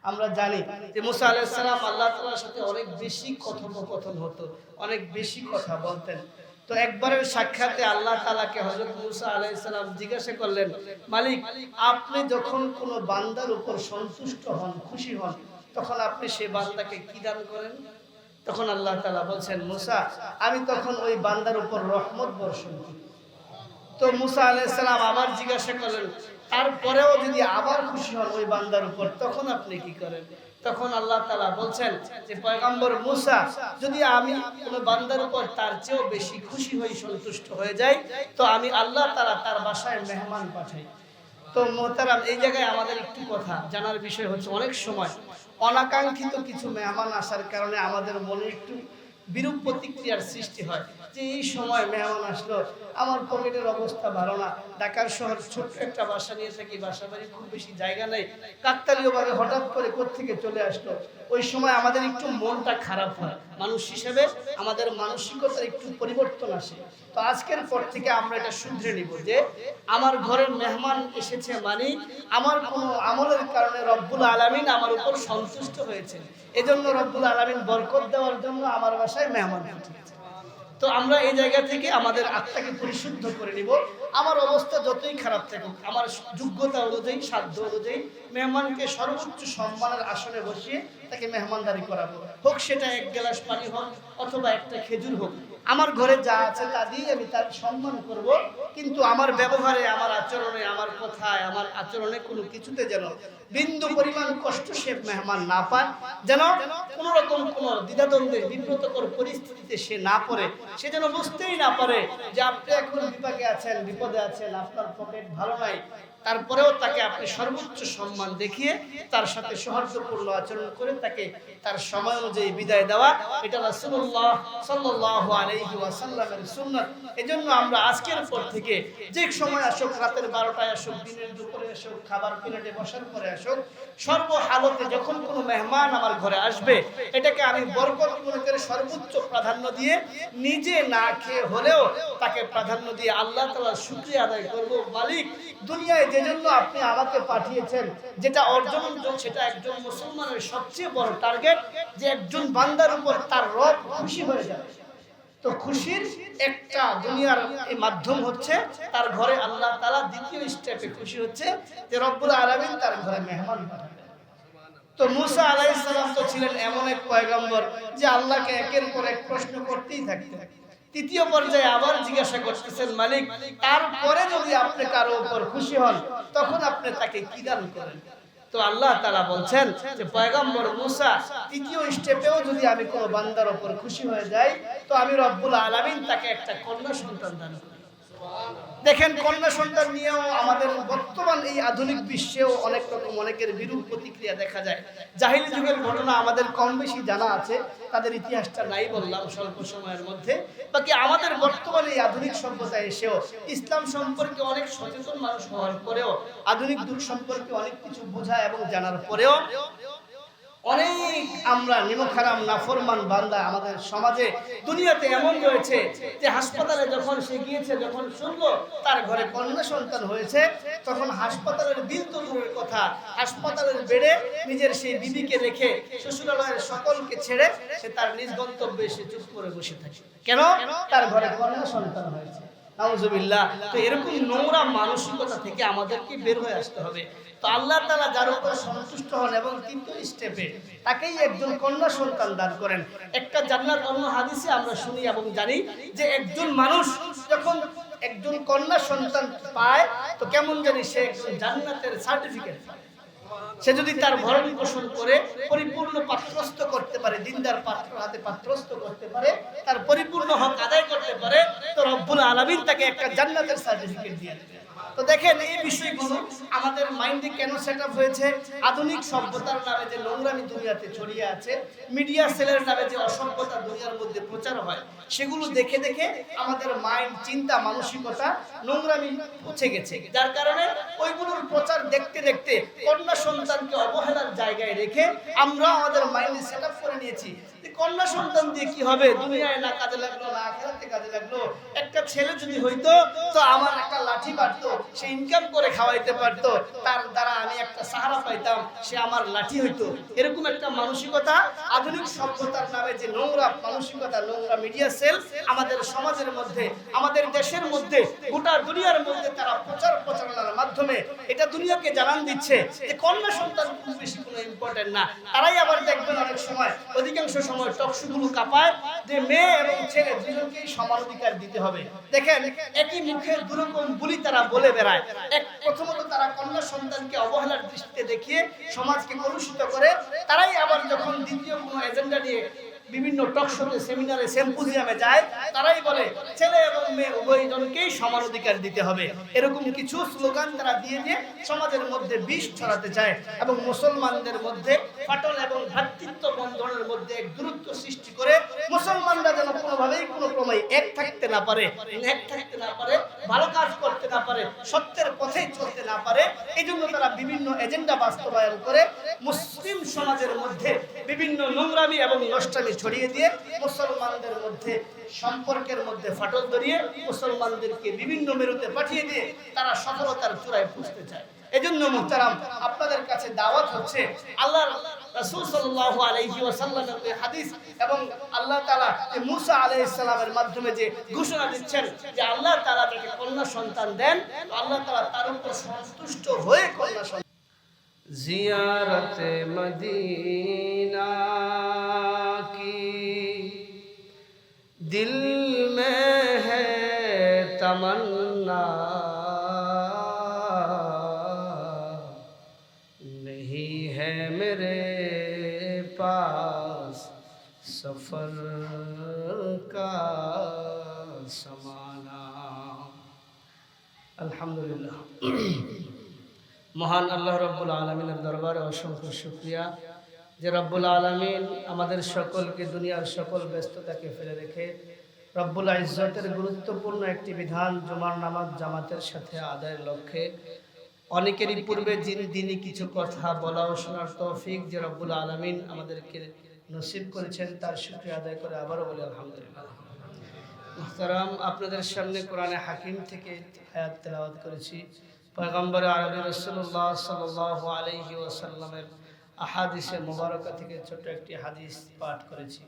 আমরা জানি যে মুসা আলাইহিস সালাম আল্লাহ তাআলার সাথে অনেক বেশি কথোপকথন হতো, অনেক বেশি কথা বলতেন। তো একবারের সাক্ষাতে আল্লাহ তাআলাকে হযরত মুসা আলাইহিস সালাম জিজ্ঞাসা করলেন, মালিক, আপনি যখন কোনো বান্দার উপর সন্তুষ্ট হন, খুশি হন, তখন আপনি সেই বান্দাকে কি দান করেন? তখন আল্লাহ তাআলা বলছেন, মুসা, আমি তখন ওই বান্দার উপর রহমত বর্ষণ করি। তো মুসা আলাইহিস সালাম আবার জিজ্ঞাসা করলেন, তারপরেও যদি আবার খুশি হন ওই বান্দার উপর, তখন আপনি কি করেন? তখন আল্লাহ তাআলা বলছেন যে পয়গম্বর মুসা, যদি আমি কোনো বান্দার উপর তার চেয়েও বেশি খুশি হই, সন্তুষ্ট হয়ে যাই, তো আমি আল্লাহ তাআলা তার বাসায় মেহমান পাঠাই। তো মোহতারাম, এই জায়গায় আমাদের একটু কথা জানার বিষয় হচ্ছে, অনেক সময় অনাকাঙ্ক্ষিত কিছু মেহমান আসার কারণে আমাদের মনে একটু বিরূপ প্রতিক্রিয়ার সৃষ্টি হয় যে এই সময় মেহমান আসলো, আমার পকেটের অবস্থা ভালো না, ঢাকার শহর ছোট্ট একটা বাসা নিয়ে থাকি, বাসা বাড়ি খুব বেশি জায়গা নেই, কাকতালীয়ভাবে হঠাৎ করে কোত্থেকে চলে আসলো, ওই সময় আমাদের একটু মনটা খারাপ হয়, মানুষ হিসেবে আমাদের মানসিকতার একটু পরিবর্তন আসে। তো আজকের পর থেকে আমরা এটা শুধরে নিব যে আমার ঘরে মেহমান এসেছে মানে আমার কোনো আমলের কারণে রব্বুল আলামিন আমার উপর সন্তুষ্ট হয়েছে, এজন্য রব্বুল আলামিন বরকত দেওয়ার জন্য আমার বাসায় মেহমান পাঠিয়েছে। তো আমরা এই জায়গা থেকে আমাদের আত্মাকে পরিশুদ্ধ করে নিব। আমার অবস্থা যতই খারাপ থাকুক, আমার যোগ্যতা অনুযায়ী, সাধ্য অনুযায়ী মেহমানকে সর্বোচ্চ সম্মানের আসনে বসিয়ে তাকে মেহমানদারি করাবো, হোক সেটা এক গ্লাস পানি হোক অথবা একটা খেজুর হোক। আমার ঘরে যা আছে তা দিয়ে আমি তার সম্মান করব, কিন্তু আমার ব্যবহারে, আমার আচরণে, আমার কথায়, আমার আচরণে কোনো কিছুতে যেন বিন্দু পরিমাণ কষ্ট সে মেহমান না পায়, যেন কোনো রকম কোনো দ্বিধাদ্বন্দ্বের বিব্রতকর পরিস্থিতিতে সে না পড়ে, সে যেন বুঝতেই না পারে যে আপনি এখন বিপাকে আছেন, বিপদে আছেন, আপনার পকেট ভালো নাই, তারপরেও তাকে আপনি সর্বোচ্চ সম্মান দেখিয়ে তার সাথে সৌহার্দ্যপূর্ণ আচরণ করে তাকে তার সময় অনুযায়ী বিদায় দেওয়া, এটা রাসূলুল্লাহ সাল্লাল্লাহু আলাইহি ওয়াসাল্লামের সুন্নাত। এজন্য আমরা আজকের পর থেকে যে সময় আসুক, রাতের 12টায় আসুক, দিনের দুপুরে আসুক, খাবার প্লেটে বসার পরে আসুক, সর্বহালতে যখন কোনো মেহমান আমার ঘরে আসবে, এটাকে আমি বরকত মনে করে সর্বোচ্চ প্রাধান্য দিয়ে নিজে না খেয়ে হলেও তাকে প্রাধান্য দিয়ে আল্লাহ তাআলার শুকরিয়া আদায় করব। মালিক, দুনিয়ায় যে জন্য আপনি আমাকে পাঠিয়েছেন, যেটা অর্জন, সেটা একজন মুসলমানের সবচেয়ে বড় টার্গেট, যে একজন বান্দার উপর তার রব খুশি হয়ে যাবে। তো খুশির একটা দুনিয়ার এই মাধ্যম হচ্ছে তার ঘরে আল্লাহ তাআলা দ্বিতীয় স্টেপে খুশি হচ্ছে যে রব্বুল আলামিন তার ঘরে মেহমান পাঠাবেন। তো মুসা আলাইহিস সালাম তো ছিলেন এমন এক পয়গম্বর যে আল্লাহকে একের পর এক প্রশ্ন করতেই থাকতেন। তৃতীয় পর্যায়ে আবার জিজ্ঞাসা করতেছেন, মালিক, তারপরে যদি আপনি কারো উপর খুশি হন, তখন আপনি তাকে কি দান করেন? তো আল্লাহ তাআলা বলছেন যে পয়গম্বর মুসা, তৃতীয় স্টেপেও যদি আমি কোনো বান্দার উপর খুশি হয়ে যাই, তো আমি রব্বুল আলামিন তাকে একটা কন্যা সন্তান দান করি। দেখেন, কন্যা সন্তান নিয়েও আমাদের বর্তমান এই আধুনিক বিশ্বেও অনেক রকম অনেকের বিরূপ প্রতিক্রিয়া দেখা যায়। জাহিলি যুগের ঘটনা আমাদের কম বেশি জানা আছে, তাদের ইতিহাসটা নাই বললাম স্বল্প সময়ের মধ্যে। বাকি আমাদের বর্তমানে এই আধুনিক সভ্যতায় এসেও ইসলাম সম্পর্কে অনেক সচেতন মানুষ হওয়ার পরেও, আধুনিক যুগ সম্পর্কে অনেক কিছু বোঝা এবং জানার পরেও অনেক আমরা নিমকহারাম নাফরমান বান্দা আমাদের সমাজে, দুনিয়াতে এমন রয়েছে যে হাসপাতালে যখন সে গিয়েছে, যখন শুনলো তার ঘরে কন্যা সন্তান হয়েছে, তখন হাসপাতালের বিল তো দূরের কথা, হাসপাতালের বেডে নিজের সেই বিবিকে রেখে শ্বশুরালয়ের সকলকে ছেড়ে সে তার নিজ গন্তব্যে এসে চুপ করে বসে থাকে। কেন? তার ঘরে কন্যা সন্তান হয়েছে। নাউজুবিল্লাহ। তো এরকম নোংরা মানসিকতা থেকে আমাদেরকে বের হয়ে আসতে হবে। তো আল্লাহ তাআলা যার উপর সন্তুষ্ট হন এবং তৃতীয় স্টেপে তাকেই একজন কন্যা সন্তান দান করেন। একটা জান্নাত, অন্য হাদিসে আমরা শুনি এবং জানি যে একজন মানুষ যখন একজন কন্যা সন্তান পায়, তো কেমন জানি সে একজন জান্নাতের সার্টিফিকেট পায়। সে যদি তার ভরণ পোষণ করে পরিপূর্ণ পাত্রস্থ করতে পারে, দিনদার পাত্র হাতে পাত্রস্থ করতে পারে, তার পরিপূর্ণ হক আদায় করতে পারে, তো রব্বুল আলামিন তাকে একটা জান্নাতের সার্টিফিকেট দিয়ে দেবে। তো দেখেন, এই বিষয়গুলো আমাদের মাইন্ডে কেন সেটআপ হয়েছে? আধুনিক সভ্যতার নামে যে নোংরামি দুনিয়াতে ছড়িয়ে আছে, মিডিয়া সেলের নামে যে অসভ্যতা দুনিয়ার মধ্যে প্রচার হয়, সেগুলো দেখে দেখে আমাদের মাইন্ড, চিন্তা, মানসিকতা নোংরামি পৌঁছে গেছে, যার কারণে ওইগুলোর প্রচার দেখতে দেখতে কন্যা সন্তানকে অবহেলার জায়গায় রেখে আমরা আমাদের মাইন্ডে সেটআপ করে নিয়েছি কন্যা সন্তান দিয়ে কি হবে? দুনিয়ায় না কাজে লাগলো, না আখিরাতে কাজে লাগলো। একটা ছেলে যদি হইতো তো আমার একটা লাঠি পারতো, সে ইনকাম করে খাওয়াইতে পারতো, তার দ্বারা আমি একটা সাহারা পাইতাম, সে আমার লাঠি হইতো। এরকম একটা মানসিকতা আধুনিক সভ্যতার নামে যে নোংরা মানসিকতা, নোংরা মিডিয়া সেল আমাদের সমাজের মধ্যে, আমাদের দেশের মধ্যে, গোটা দুনিয়ার মধ্যে তারা প্রচারণার মাধ্যমে এটা দুনিয়াকে জানান দিচ্ছে যে কন্যা সন্তান খুব বেশি কোনো ইম্পর্টেন্ট না। তারাই আবার দেখবেন অনেক সময়, অধিকাংশ সময় টকশোগুলো কাঁপায় যে মেয়ে এবং ছেলে দুজনকেই সমান অধিকার দিতে হবে। দেখেন একই মুখে দুরকম বলি তারা বলে বেড়ায়। প্রথমত তারা কন্যা সন্তানকে অবহেলার দৃষ্টিতে দেখিয়ে সমাজকে কলুষিত করে, তারাই আবার যখন দ্বিতীয় কোনো এজেন্ডা নিয়ে বিভিন্ন টকশোতে, সেমিনারে, সিম্পোজিয়ামে যায়, তারাই বলে ছেলে এবং মেয়ে উভয়জনকেই সমান অধিকার দিতে হবে। এরকম কিছু স্লোগান তারা দিয়ে দিয়ে সমাজের মধ্যে বিষ ছড়াতে চায় এবং মুসলমানদের মধ্যে ফাটল এবং ভ্রাতৃত্ব বন্ধনের মধ্যে এক দূরত্ব সৃষ্টি করে মুসলমানরা যেন কোনোভাবেই কোনো ক্রমে এক থাকতে না পারে, ভালো কাজ করতে না পারে, সত্যের পথেই চলতে না পারে। এই জন্য তারা বিভিন্ন এজেন্ডা বাস্তবায়ন করে মুসলিম সমাজের মধ্যে বিভিন্ন নোংরামি এবং নষ্টামি ছড়িয়ে দিয়ে মুসলমানদের মধ্যে সম্পর্কের মধ্যে ফাটল ধরিয়ে মুসলমানদেরকে বিভিন্ন মেরুতে পাঠিয়ে দিয়ে তারা সফলতার চূড়ায় পৌঁছতে চায়। এজন্য মুহতারাম, আপনাদের কাছে দাওয়াত হচ্ছে আল্লাহর রাসূল সাল্লাল্লাহু আলাইহি ওয়াসাল্লামের এই হাদিস এবং আল্লাহ তাআলা মুসা আলাইহিস সালামের মাধ্যমে যে ঘোষণা দিচ্ছেন যে আল্লাহ তাআলা তাকে কন্যা সন্তান দেন, তো আল্লাহ তাআলা তার উপর সন্তুষ্ট হয়ে কন্যা সন্তান। জিয়ারতে মদিনা কি दिल में है तमन्ना, नहीं है मेरे पास सफर का समाना। अल्हम्दुलिल्लाह। মহান আল্লাহ রাব্বুল আলামিনের দরবারে অসংখ্য শুকরিয়া যে রব্বুল আলামিন আমাদের সকলকে দুনিয়ার সকল ব্যস্ততাকে ফেলে রেখে রব্বুল ইজ্জতের গুরুত্বপূর্ণ একটি বিধান জুমার নামাজ জামাতের সাথে আদায়ের লক্ষ্যে অনেকেরই পূর্বে যিনি দিনই কিছু কথা বলা ও শোনার তৌফিক যে রব্বুল আলামিন আমাদেরকে নসিব করেছেন, তার শুকরিয়া আদায় করে আবারও বলি আলহামদুলিল্লাহ। মুহতারাম, আপনাদের সামনে কোরআনে হাকিম থেকে আয়াত তেলাওয়াত করেছি। পয়গম্বর আরবি রাসূলুল্লাহ সাল্লাল্লাহু আলাইহি ওয়াসাল্লামের আহাদিসে মুবারকা থেকে ছোট একটি হাদিস পাঠ করেছি।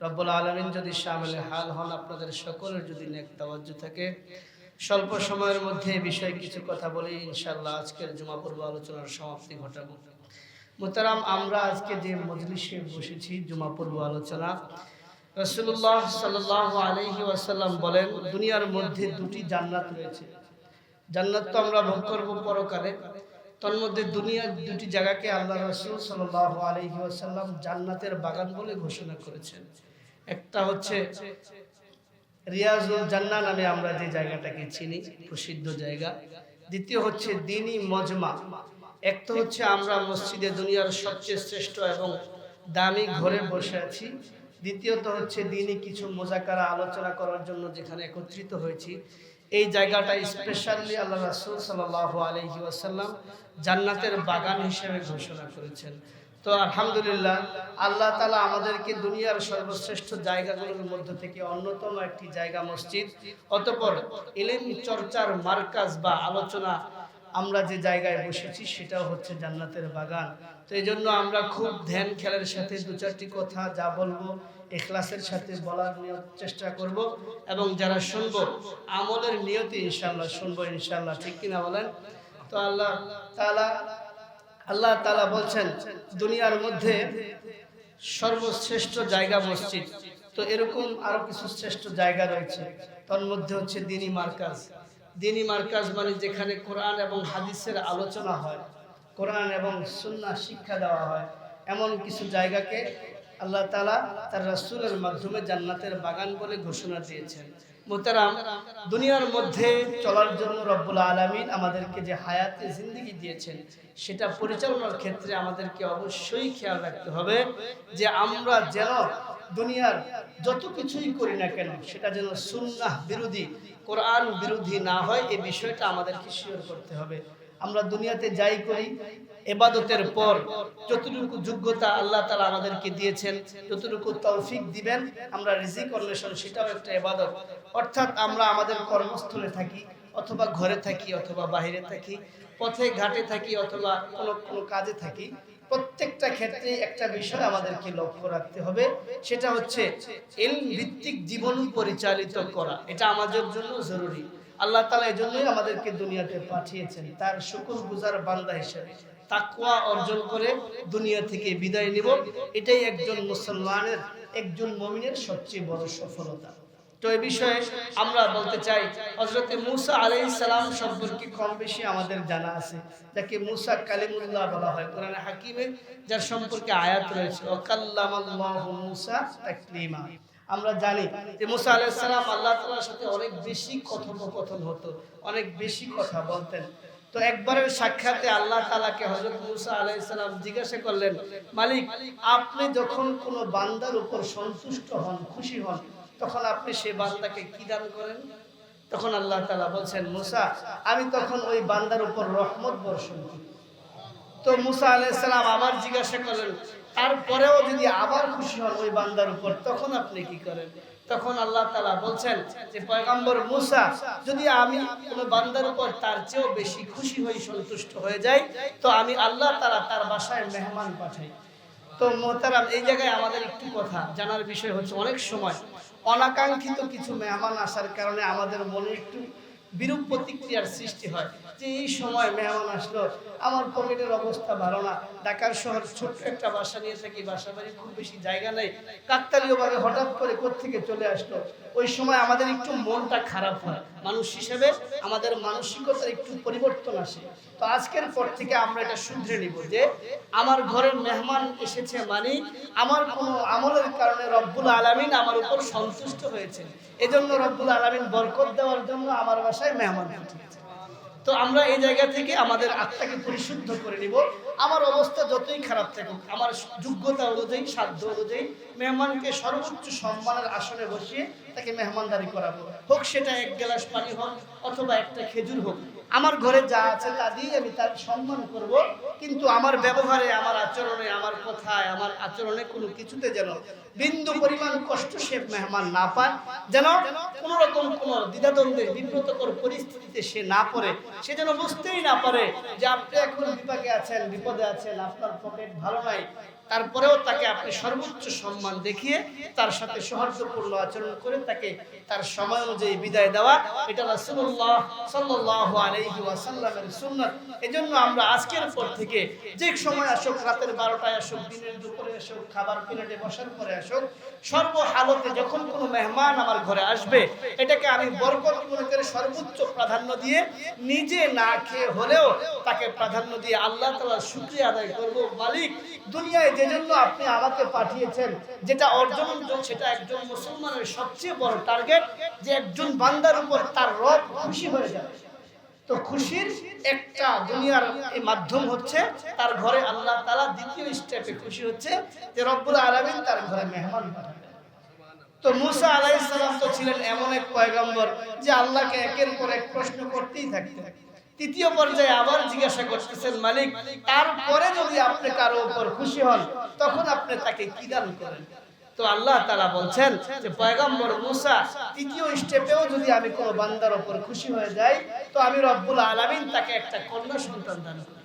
রব্বুল আলামিন যদি শামিলে হাল হন, আপনাদের সকলের যদি নেক তাওয়াজ্জু থাকে, স্বল্প সময়ের মধ্যে এই বিষয়ে কিছু কথা বলি ইনশাআল্লাহ আজকের জুমা পূর্ব আলোচনার সমাপ্তি ঘটাবো। মুহতারাম, আমরা আজকে যে মজলিসে বসেছি জুমা পূর্ব আলোচনা, রাসূলুল্লাহ সাল্লাল্লাহু আলাইহি ওয়াসাল্লাম বলেন দুনিয়ার মধ্যে দুটি জান্নাত রয়েছে। জান্নাত তো আমরা ভোগ করব পরকালে, তন্মধ্যে দুনিয়ার দুটি জায়গাকে আল্লাহ রাসূল সাল্লাল্লাহু আলাইহি ওয়াসাল্লাম জান্নাতের বাগান বলে ঘোষণা করেছেন। একটা হচ্ছে রিয়াজুল জান্নাহ নামে আমরা যে জায়গাটাকে চিনি, প্রসিদ্ধ জায়গা। দ্বিতীয় হচ্ছে দ্বীনি মজমা। একটা হচ্ছে আমরা মসজিদে দুনিয়ার সবচেয়ে শ্রেষ্ঠ এবং দামি ঘরে বসে আছি। দ্বিতীয়ত হচ্ছে দ্বীনি কিছু মুযাকারা আলোচনা করার জন্য যেখানে একত্রিত হয়েছি। এই জায়গাটা স্পেশালি আল্লাহ রাসূল সাল্লাল্লাহু আলাইহি ওয়াসাল্লাম জান্নাতের বাগান হিসেবে ঘোষণা করেছেন। তো আলহামদুলিল্লাহ, আল্লাহ তাআলা আমাদেরকে দুনিয়ার সর্বশ্রেষ্ঠ জায়গাগুলোর মধ্য থেকে অন্যতম একটি জায়গা মসজিদ, অতঃপর ইলম চর্চার মার্কাজ বা আলোচনা আমরা যে জায়গায় বসেছি সেটাও হচ্ছে জান্নাতের বাগান। তো এই জন্য আমরা খুব ধ্যান খেয়ালের সাথে দু চারটি কথা যা বলবো ইখলাসের সাথে বলার চেষ্টা করব এবং যারা শুনবো আমলের নিয়তে ইনশাআল্লাহ শুনবো ইনশাআল্লাহ, ঠিক কিনা বলেন? তো আল্লাহ তাআলা বলছেন দুনিয়ার মধ্যে সর্বশ্রেষ্ঠ জায়গা মসজিদ। তো এরকম আরো কিছু শ্রেষ্ঠ জায়গা রয়েছে, তার মধ্যে হচ্ছে দ্বীনি মার্কাজ। দ্বীনি মার্কাজ মানে যেখানে কোরআন এবং হাদিসের আলোচনা হয়, কোরআন এবং সুন্নাহ শিক্ষা দেওয়া হয়, এমন কিছু জায়গাকে আল্লাহ তাআলা তার রাসূলের মাধ্যমে জান্নাতের বাগান বলে ঘোষণা দিয়েছেন। মুহতারাম, দুনিয়ার মধ্যে চলার জন্য রব্বুল আলামিন আমাদেরকে যে হায়াতে জিন্দেগি দিয়েছেন সেটা পরিচালনার ক্ষেত্রে আমাদেরকে অবশ্যই খেয়াল রাখতে হবে যে আমরা যেন দুনিয়ার যত কিছুই করি না কেন সেটা যেন সুন্নাহ বিরোধী, কোরআন বিরোধী না হয়। এই বিষয়টা আমাদেরকে শিওর করতে হবে। আমরা দুনিয়াতে যাই করি ইবাদতের পর যতটুকু যোগ্যতা আল্লাহ তাআলা আমাদেরকে দিয়েছেন, যতটুকু তৌফিক দিবেন, আমরা রিজিক অন্বেষণ সেটাও একটা ইবাদত। অর্থাৎ আমরা আমাদের কর্মস্থলে থাকি অথবা ঘরে থাকি অথবা বাইরে থাকি, পথে ঘাটে থাকি অথবা কোনো কাজে থাকি, প্রত্যেকটা ক্ষেত্রে একটা বিষয় আমাদেরকে লক্ষ্য রাখতে হবে, সেটা হচ্ছে ইলম ভিত্তিক জীবন পরিচালিত করা। এটা আমাদের জন্য জরুরি। আল্লাহ তাআলা এজন্যই আমাদেরকে দুনিয়াতে পাঠিয়েছেন, তার শুকরগুজার বান্দা হিসেবে তাকওয়া অর্জন করে দুনিয়া থেকে বিদায় নিব। এটাই একজন মুসলমানের, একজন মুমিনের সবচেয়ে বড় সফলতা। তো এই বিষয়ে আমরা বলতে চাই, হযরত মূসা আলাইহিস সালাম সম্পর্কে কম বেশি আমাদের জানা আছে, যাকে মূসা কালিমুল্লাহ বলা হয় কোরআনে হাকিমে, যার সম্পর্কে আয়াত রয়েছে ওয়াকাল্লামাল্লাহু মূসা তাকলিমা। আমরা জানি যে মূসা আলাইহিস সালাম আল্লাহ তাআলার সাথে অনেক বেশি কথোপকথন হতো, অনেক বেশি কথা বলতেন। তো একবারের সাক্ষাতে আল্লাহ তাআলাকে হযরত মূসা আলাইহিস সালাম জিজ্ঞাসা করলেন, মালিক, আপনি যখন কোনো বান্দার উপর সন্তুষ্ট হন, খুশি হন, তখন আপনি সেই বান্দাকে কি দান করেন? তখন আল্লাহ তাআলা বলছেন, মূসা, আমি তখন ওই বান্দার উপর রহমত বর্ষণ করি। তো মূসা আলাইহিস সালাম আবার জিজ্ঞাসা করলেন, তারপরেও যদি আবার খুশি হন ওই বান্দার উপর, তখন আপনি কি করেন? তখন আল্লাহ তাআলা বলছেন যে পয়গম্বর মূসা, যদি আমি কোনো বান্দার উপর তার চেয়েও বেশি খুশি হই, সন্তুষ্ট হয়ে যাই, তো আমি আল্লাহ তাআলা তার বাসায় মেহমান পাঠাই। তো মোহতারাম, এই জায়গায় আমাদের একটু কথা জানার বিষয় হচ্ছে, অনেক সময় অনাকাঙ্ক্ষিত কিছু মেহমান আসার কারণে আমাদের মনে একটু বিরূপ প্রতিক্রিয়ার সৃষ্টি হয়, যে এই সময় মেহমান আসলো, আমার পকেটের অবস্থা ভালো না, ঢাকার শহর ছোট্ট একটা বাসা নিয়ে থাকি, বাসা বাড়ি খুব বেশি জায়গা নেই, কাকতালীয়ভাবে হঠাৎ করে কোত্থেকে চলে আসলো, ওই সময় আমাদের একটু মনটা খারাপ হয়। মানুষ হিসেবে আমাদের মানসিকতার একটু পরিবর্তন আসে। তো আজকের পর থেকে আমরা এটা শুধরে নিব যে আমার ঘরে মেহমান এসেছে মানে আমার কোনো আমলের কারণে রব্বুল আলামিন আমার উপর সন্তুষ্ট হয়েছে, এজন্য রব্বুল আলামিন বরকত দেওয়ার জন্য আমার বাসায় মেহমান পাঠিয়েছে। তো আমরা এই জায়গা থেকে আমাদের আত্মাকে পরিশুদ্ধ করে নিব। আমার অবস্থা যতই খারাপ থাকুক, আমার যোগ্যতা অনুযায়ী, সাধ্য অনুযায়ী মেহমানকে সর্বোচ্চ সম্মানের আসনে বসিয়ে তাকে মেহমানদারি করাবো, হোক সেটা এক গ্লাস পানি হোক অথবা একটা খেজুর হোক। আমার ঘরে যা আছে তা দিয়ে আমি তার সম্মান করব, কিন্তু আমার ব্যবহারে, আমার আচরণে, আমার কথায়, আমার আচরণে কোনো কিছুতে যেন বিন্দু পরিমাণ কষ্ট সে মেহমান না পায়, যেন কোনো রকম কোনো দ্বিধাদ্বন্দ্বের বিব্রতকর পরিস্থিতিতে সে না পড়ে, সে যেন বুঝতেই না পারে যে আপনি এখন বিপাকে আছেন, বিপদে আছেন, আপনার পকেট ভালো নাই, তারপরেও তাকে আপনি সর্বোচ্চ সম্মান দেখিয়ে তার সাথে সৌহার্দ্যপূর্ণ আচরণ করে তাকে তার সময় অনুযায়ী বিদায় দেওয়া, এটা রাসূলুল্লাহ সাল্লাল্লাহু আলাইহি ওয়াসাল্লামের সুন্নাত। এজন্য আমরা আজকের পর থেকে যে সময় আসুক, রাতের 12টায় আসুক, দিনের দুপুরে আসুক, খাবার প্লেটে বসার পরে আসুক, সর্বহালতে যখন কোনো মেহমান আমার ঘরে আসবে, এটাকে আমি বরকত মনে করে সর্বোচ্চ প্রাধান্য দিয়ে, নিজে না খেয়ে হলেও তাকে প্রাধান্য দিয়ে আল্লাহ তাআলার শুকরিয়া আদায় করব। মালিক, দুনিয়ায় যে জন্য আপনি আমাকে পাঠিয়েছেন, যেটা অর্জন, সেটা একজন মুসলমানের সবচেয়ে বড় টার্গেট, যে একজন বান্দার উপর তার রব খুশি হয়ে যাবে। তো খুশির একটা দুনিয়ার এই মাধ্যম হচ্ছে তার ঘরে আল্লাহ তাআলা দ্বিতীয় স্টেপে খুশি হচ্ছে যে রব্বুল আলামিন তার ঘরে মেহমান পাঠাবেন। তো মূসা আলাইহিস সালাম তো ছিলেন এমন এক পয়গম্বর যে আল্লাহকে একের পর এক প্রশ্ন করতেই থাকতেন। তৃতীয় পর্যায়ে আবার জিজ্ঞাসা করতেছেন, মালিক, তারপরে যদি আপনি কারো উপর খুশি হন, তখন আপনি তাকে কি দান করেন? তো আল্লাহ তাআলা বলছেন যে পয়গম্বর মূসা, তৃতীয় স্টেপেও যদি আমি কোনো বান্দার উপর খুশি হয়ে যাই, তো আমি রব্বুল আলামিন তাকে একটা কন্যা সন্তান দান করি।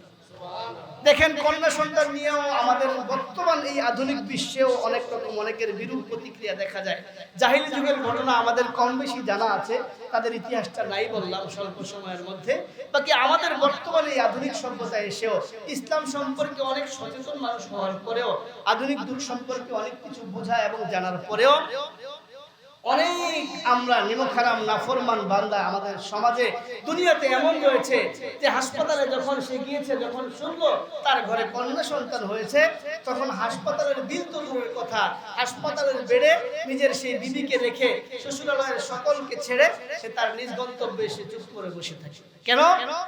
দেখেন, কন্যা সন্তান নিয়েও আমাদের বর্তমান এই আধুনিক বিশ্বেও অনেক রকম অনেকের বিরূপ প্রতিক্রিয়া দেখা যায়। জাহিলি যুগের ঘটনা আমাদের কম বেশি জানা আছে, তাদের ইতিহাসটা নাই বললাম স্বল্প সময়ের মধ্যে। বাকি আমাদের বর্তমানে এই আধুনিক সভ্যতায় এসেও ইসলাম সম্পর্কে অনেক সচেতন মানুষ হওয়ার পরেও, আধুনিক যুগ সম্পর্কে অনেক কিছু বোঝা এবং জানার পরেও অনেক আমরা নিমকহারাম নাফরমান বান্দা আমাদের সমাজে দুনিয়াতে এমন রয়েছে যে হাসপাতালে যখন সে গিয়েছে, যখন শুনলো তার ঘরে কন্যা সন্তান হয়েছে, তখন হাসপাতালের বিল তো দূরের কথা, হাসপাতালের বেডে নিজের সেই বিবিকে রেখে শ্বশুরালয়ের সকলকে ছেড়ে সে তার নিজ গন্তব্যে এসে চুপ করে বসে থাকে। কেন?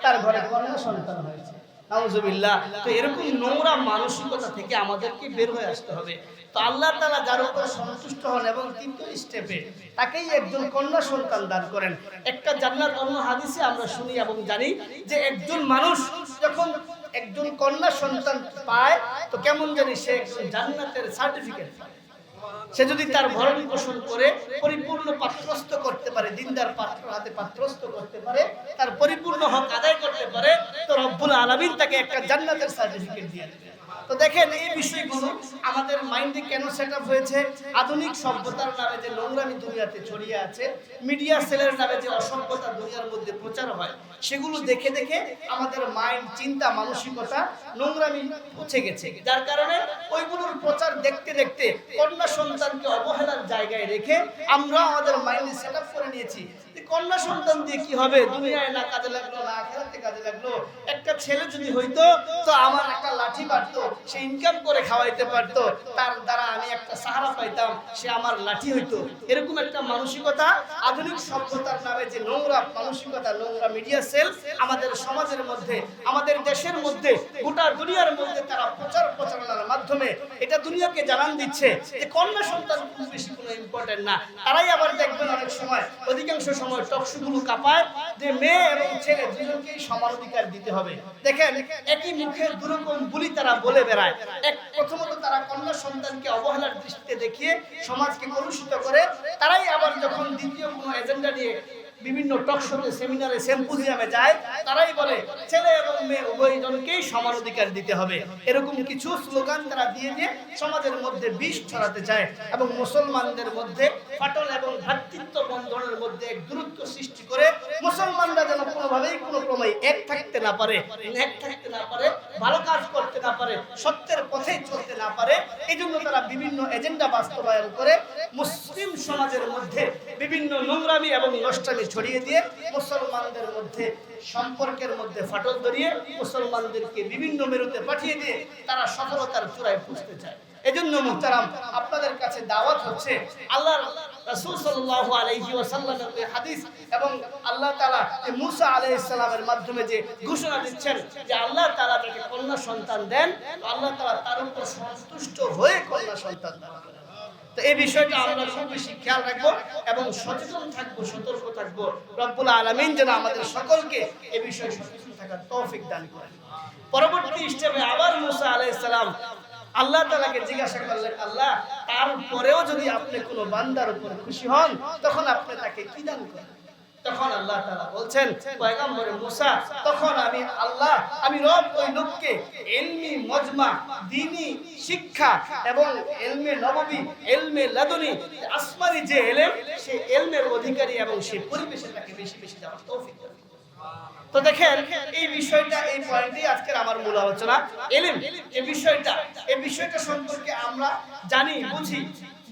তার ঘরে কন্যা সন্তান হয়েছে। নাউজুবিল্লাহ। তো এরকম নোংরা মানসিকতা থেকে আমাদেরকে বের হয়ে আসতে হবে। তো আল্লাহ তাআলা যার উপর সন্তুষ্ট হন এবং তৃতীয় স্টেপে তাকেই একজন কন্যা সন্তান দান করেন। একটা জান্নাত, অন্য হাদিসে আমরা শুনি এবং জানি যে একজন মানুষ যখন একজন কন্যা সন্তান পায় তো কেমন জানি সে একজন জান্নাতের সার্টিফিকেট পায়। সে যদি তার ভরণ পোষণ করে পরিপূর্ণ পাত্রস্থ করতে পারে, দিনদার পাত্র হাতে পাত্রস্থ করতে পারে, তার পরিপূর্ণ হক আদায় করতে পারে, তো রব্বুল আলামিন তাকে একটা জান্নাতের সার্টিফিকেট দিয়ে দেবে। তো দেখেন এই বিষয়গুলো আমাদের মাইন্ডে কেন সেট আপ হয়েছে? আধুনিক সভ্যতার নামে যে নোংরামি দুনিয়াতে ছড়িয়ে আছে, মিডিয়া সেলের নামে যে অসভ্যতা দুনিয়ার মধ্যে প্রচার হয়, সেগুলো দেখে দেখে আমাদের মাইন্ড, চিন্তা, মানসিকতা নোংরামি পৌঁছে গেছে। যার কারণে ওইগুলোর প্রচার দেখতে দেখতে কন্যা সন্তানকে অবহেলার জায়গায় রেখে আমরা আমাদের মাইন্ডে সেট আপ করে নিয়েছি কন্যা সন্তান দিয়ে কি হবে, দুনিয়ায় না কাজে লাগলো না আখিরাতে কাজে লাগলো। একটা ছেলে যদি হইতো তো আমার একটা লাঠি পারতো, সে ইনকাম করে খাওয়াইতে পারতো, তার দ্বারা আমি একটা সাহারা পাইতাম, সে আমার লাঠি হইতো। এরকম একটা মানসিকতা আধুনিক সভ্যতার নামে যে নোংরা মানসিকতা, নোংরা মিডিয়া সেল আমাদের সমাজের মধ্যে, আমাদের দেশের মধ্যে, গোটা দুনিয়ার মধ্যে তারা প্রচারণার মাধ্যমে এটা দুনিয়াকে জানান দিচ্ছে যে কন্যা সন্তান খুব বেশি কোনো ইম্পর্টেন্ট না। তারাই আবার দেখবেন অনেক সময়, অধিকাংশ সময় টকশোগুলো কাঁপায় যে মেয়ে এবং ছেলে দুজনকেই সমান অধিকার দিতে হবে। দেখেন একই মুখে দুরকম বুলি তারা বলে বেড়ায়। প্রথমত তারা কন্যা সন্তানকে অবহেলার দৃষ্টিতে দেখিয়ে সমাজকে কলুষিত করে, তারাই আবার যখন দ্বিতীয় কোনো এজেন্ডা নিয়ে বিভিন্ন টকশোতে, সেমিনারে, সিম্পোজিয়ামে যায়, তারাই বলে ছেলে এবং মেয়ে উভয়জনকেই সমান অধিকার দিতে হবে। এরকম কিছু স্লোগান তারা দিয়ে দিয়ে সমাজের মধ্যে বিষ ছড়াতে চায় এবং মুসলমানদের মধ্যে ফাটল এবং ভ্রাতৃত্ব বন্ধনের মধ্যে এক দূরত্ব সৃষ্টি করে মুসলমানরা যেন কোনোভাবেই কোনো ক্রমে এক থাকতে না পারে, ভালো কাজ করতে না পারে, সত্যের পথেই চলতে না পারে। এই জন্য তারা বিভিন্ন এজেন্ডা বাস্তবায়ন করে মুসলিম সমাজের মধ্যে বিভিন্ন নোংরামি এবং নষ্টামি ছড়িয়ে দিয়ে মুসলমানদের মধ্যে সম্পর্কের মধ্যে ফাটল ধরিয়ে মুসলমানদেরকে বিভিন্ন মেরুতে পাঠিয়ে দিয়ে তারা সফলতার চূড়ায় পৌঁছতে চায়। এজন্য মুহতারাম, আপনাদের কাছে দাওয়াত হচ্ছে আল্লাহর রাসূল সাল্লাল্লাহু আলাইহি ওয়াসাল্লামের হাদিস এবং আল্লাহ তাআলা মুসা আলাইহিস সালামের মাধ্যমে যে ঘোষণা দিচ্ছেন যে আল্লাহ তাআলা তাকে কন্যা সন্তান দেন, তো আল্লাহ তাআলা তার উপর সন্তুষ্ট হয়ে কন্যা সন্তান দান করেন। তো এই বিষয়টা আমরা খুব বেশি খেয়াল রাখবো এবং সচেতন থাকবো, সতর্ক থাকবো। রব্বুল আলামিন যেন আমাদের সকলকে এই বিষয়ে সচেতন থাকার তৌফিক দান করেন। পরবর্তী স্টেপে আবার মুসা আলাইহিস সালাম আল্লাহ তাআলাকে জিজ্ঞাসা করলেন, আল্লাহ তারপরেও যদি আপনি কোনো বান্দার উপর খুশি হন তখন আপনি তাকে কি দান করেন? তখন আল্লাহ তাআলা বলছেন, পয়গম্বর মুসা, তখন আমি রব ওই লোককে ইলমি মজমা, দ্বীনি শিক্ষা এবং ইলমে নববী, ইলমে লাদুনি, আসমানি যে ইলম, সেই ইলমের অধিকারী এবং সেই পরিবেশে তাকে বেশি বেশি যাওয়ার তৌফিক দান। তো দেখেন এই বিষয়টা, এই পয়েন্টই আজকের আমার মূল আলোচনা। ইলম এই বিষয়টা সম্পর্কে আমরা জানি, বুঝি,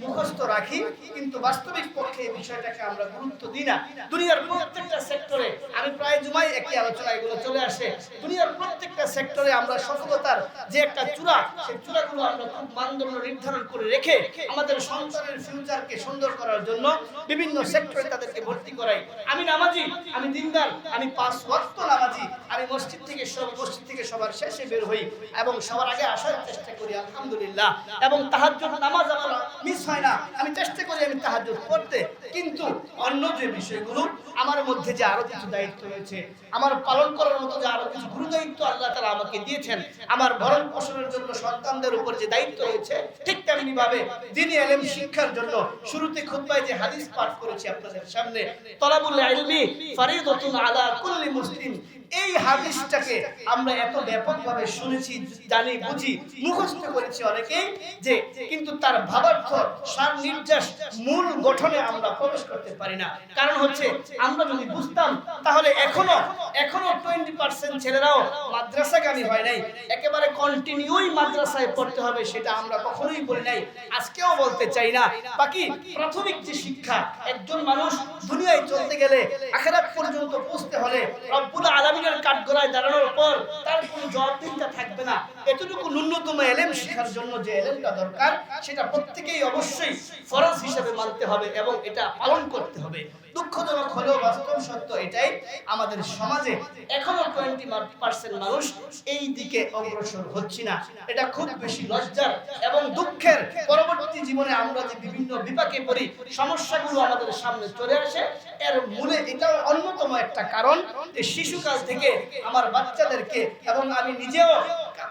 মুখস্থ রাখি, কিন্তু বাস্তবিক পক্ষে এই বিষয়টাকে আমরা গুরুত্ব দিই না। দুনিয়ার প্রত্যেকটা সেক্টরে, আমি প্রায় জুমাই একই আলোচনা এগুলো চলে আসে, দুনিয়ার প্রত্যেকটা সেক্টরে আমরা সফলতার যে একটা চূড়া, সেই চূড়াগুলো আমরা খুব মানদণ্ড নির্ধারণ করে রেখে আমাদের সন্তানের ফিউচারকে সুন্দর করার জন্য বিভিন্ন সেক্টরে তাদেরকে ভর্তি করাই। আমি নামাজি, আমি দিনদার, আমি 5 ওয়াক্ত নামাজি, আমি মসজিদ থেকে সবার শেষে বের হই এবং সবার আগে আসার চেষ্টা করি, আলহামদুলিল্লাহ। এবং তাহাজ্জুদ নামাজ আমার মিস হয় না, আমি চেষ্টা করি আমি তাহাজ্জুদ পড়তে। কিন্তু অন্য যে বিষয়গুলো আমার মধ্যে যে আরো কিছু দায়িত্ব রয়েছে, আমার পালন করার মতো যে আরো কিছু গুরু দায়িত্ব আল্লাহ তাআলা আমাকে দিয়েছেন, আমার ভরণ পোষণের জন্য সন্তানদের উপর যে দায়িত্ব রয়েছে, ঠিক তেমনি ভাবে দ্বীনি ইলম শিক্ষার জন্য শুরুতে খুতবায় যে হাদিস পাঠ করেছি আপনাদের সামনে, তলাবুল ইলমি ফরিদাতুন আলা কুল্লি মুসলিম, এই হাদিসটাকে আমরা এত ব্যাপকভাবে শুনেছি, জানি, বুঝি, মুখস্থ করেছি অনেকেই, যে কিন্তু তার ভাবার্থ, সার নির্যাস, মূল গঠনে আমরা প্রবেশ করতে পারি না। কারণ হচ্ছে আমরা যদি বুঝতাম তাহলে এখনো 20% ছেলেরাও মাদ্রাসাগামী হয় নাই, একেবারে কন্টিনিউই মাদ্রাসায় পড়তে হবে সেটা আমরা কখনোই বলি নাই, আজকেও বলতে চাই না। বাকি প্রাথমিক যে শিক্ষা, একজন মানুষ দুনিয়ায় চলতে গেলে আখিরাত পর্যন্ত পৌঁছতে হলে রব্বুল আলামিন আইনের কাঠগড়ায় দাঁড়ানোর পর তার কোনো জবাবদিহিতা থাকবে না। এতটুকু ন্যূনতম এলেম শেখার জন্য যে এলেমটা দরকার সেটা প্রত্যেকেই অবশ্যই ফরজ হিসেবে মানতে হবে এবং এটা পালন করতে হবে। দুঃখজনক হলেও বাস্তব সত্য এটাই, আমাদের সমাজে এখনো 20% মানুষ এই দিকে অগ্রসর হচ্ছি না। এটা খুব বেশি লজ্জার এবং দুঃখের। পরবর্তী জীবনে আমরা যে বিভিন্ন বিপাকে পড়ি, সমস্যাগুলো আমাদের সামনে চলে আসে, এর মূলে এটাও অন্যতম একটা কারণ যে শিশুকাল থেকে আমার বাচ্চাদেরকে এবং আমি নিজেও